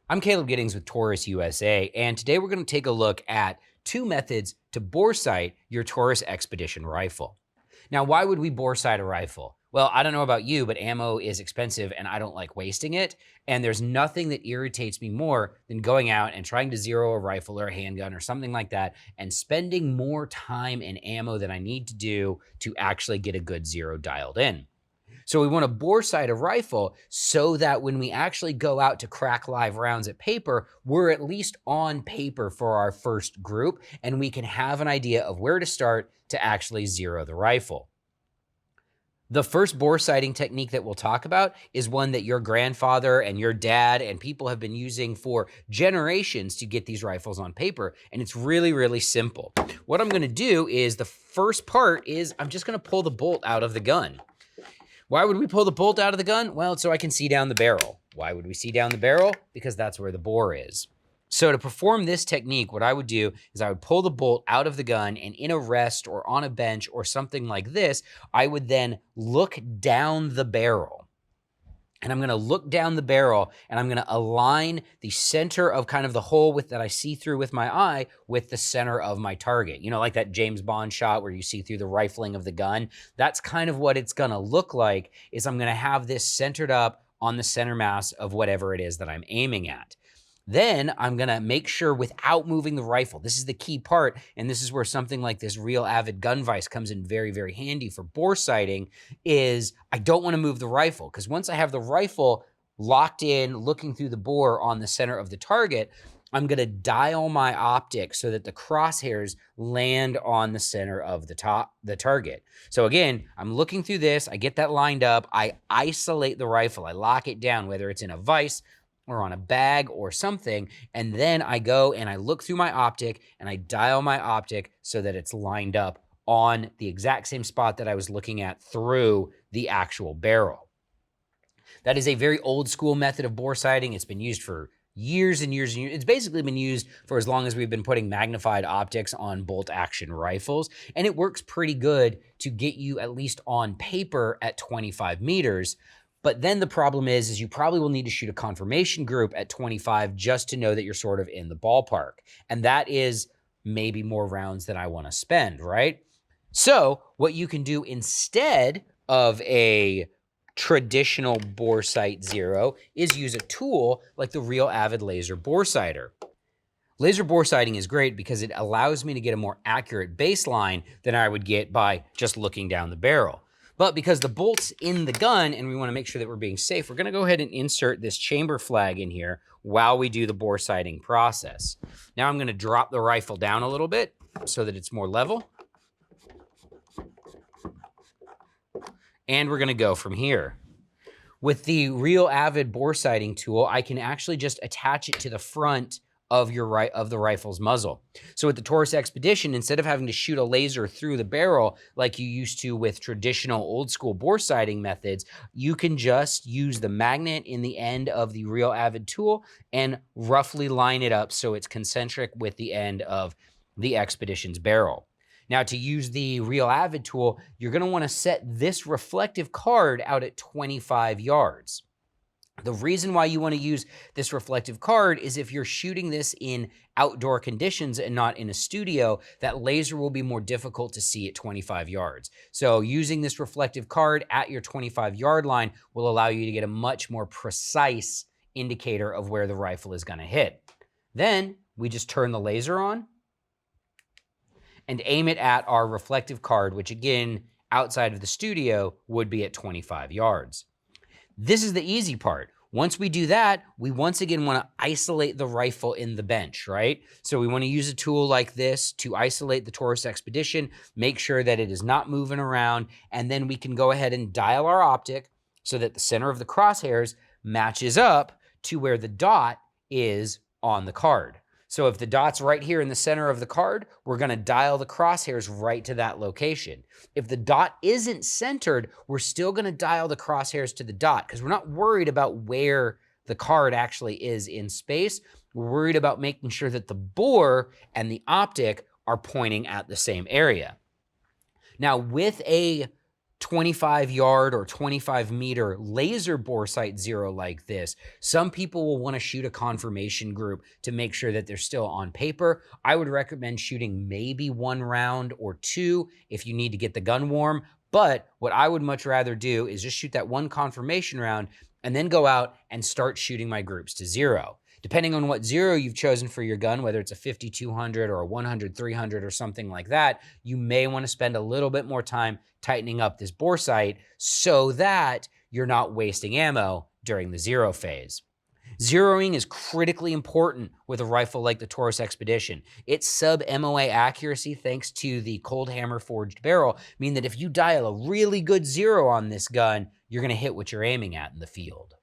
I'm Caleb Giddings with Taurus USA, and today we're going to take a look at 2 methods to boresight your Taurus Expedition rifle. Now, why would we boresight a rifle? Well, I don't know about you, but ammo is expensive and I don't like wasting it. And there's nothing that irritates me more than going out and trying to zero a rifle or a handgun or something like that and spending more time and ammo than I need to do to actually get a good zero dialed in. So we want to boresight a rifle so that when we actually go out to crack live rounds at paper, we're at least on paper for our first group, and we can have an idea of where to start to actually zero the rifle. The first boresighting technique that we'll talk about is one that your grandfather and your dad and people have been using for generations to get these rifles on paper, and it's really, really simple. What I'm going to do is the first part is I'm just going to pull the bolt out of the gun. Why would we pull the bolt out of the gun? Well, so I can see down the barrel. Why would we see down the barrel? Because that's where the bore is. So to perform this technique, what I would do is I would pull the bolt out of the gun, and in a rest or on a bench or something like this, I would then look down the barrel. And I'm going to look down the barrel and I'm going to align the center of kind of the hole that I see through with my eye with the center of my target. You know, like that James Bond shot where you see through the rifling of the gun. That's kind of what it's going to look like, is I'm going to have this centered up on the center mass of whatever it is that I'm aiming at. Then I'm going to make sure without moving the rifle. This is the key part, and this is where something like this Real Avid gun vise comes in very, very handy for boresighting, is I don't want to move the rifle, because once I have the rifle locked in, looking through the bore on the center of the target, I'm going to dial my optic so that the crosshairs land on the center of the target. So again, I'm looking through this, I get that lined up, I isolate the rifle, I lock it down, whether it's in a vise or on a bag or something, and then I go and I look through my optic and I dial my optic so that it's lined up on the exact same spot that I was looking at through the actual barrel. That is a very old school method of boresighting. It's been used for years and years and years. It's basically been used for as long as we've been putting magnified optics on bolt action rifles, and it works pretty good to get you at least on paper at 25 meters. But then the problem is you probably will need to shoot a confirmation group at 25 just to know that you're sort of in the ballpark. And that is maybe more rounds than I want to spend, right? So what you can do instead of a traditional boresight zero is use a tool like the Real Avid laser boresighter. Laser boresighting is great because it allows me to get a more accurate baseline than I would get by just looking down the barrel. But because the bolt's in the gun and we want to make sure that we're being safe, we're going to go ahead and insert this chamber flag in here while we do the boresighting process. Now I'm going to drop the rifle down a little bit so that it's more level. And we're going to go from here. With the Real Avid boresighting tool, I can actually just attach it to the front of the rifle's muzzle. So with the Taurus Expedition, instead of having to shoot a laser through the barrel like you used to with traditional old school boresighting methods, you can just use the magnet in the end of the Real Avid tool and roughly line it up so it's concentric with the end of the Expedition's barrel. Now, to use the Real Avid tool, you're going to want to set this reflective card out at 25 yards. The reason why you want to use this reflective card is if you're shooting this in outdoor conditions and not in a studio, that laser will be more difficult to see at 25 yards. So using this reflective card at your 25-yard line will allow you to get a much more precise indicator of where the rifle is going to hit. Then we just turn the laser on and aim it at our reflective card, which again, outside of the studio, would be at 25 yards. This is the easy part. Once we do that, we once again want to isolate the rifle in the bench, right? So we want to use a tool like this to isolate the Taurus Expedition, make sure that it is not moving around, and then we can go ahead and dial our optic so that the center of the crosshairs matches up to where the dot is on the card. So if the dot's right here in the center of the card, we're going to dial the crosshairs right to that location. If the dot isn't centered, we're still going to dial the crosshairs to the dot because we're not worried about where the card actually is in space. We're worried about making sure that the bore and the optic are pointing at the same area. Now, with a 25-yard or 25-meter laser Boresight zero like this, some people will want to shoot a confirmation group to make sure that they're still on paper. I would recommend shooting maybe 1 round or 2 if you need to get the gun warm. But what I would much rather do is just shoot that 1 confirmation round and then go out and start shooting my groups to 0. Depending on what 0 you've chosen for your gun, whether it's a 50-200 or a 100-300 or something like that, you may want to spend a little bit more time tightening up this bore sight so that you're not wasting ammo during the 0 phase. Zeroing is critically important with a rifle like the Taurus Expedition. Its sub-MOA accuracy, thanks to the cold hammer forged barrel, mean that if you dial a really good 0 on this gun, you're going to hit what you're aiming at in the field.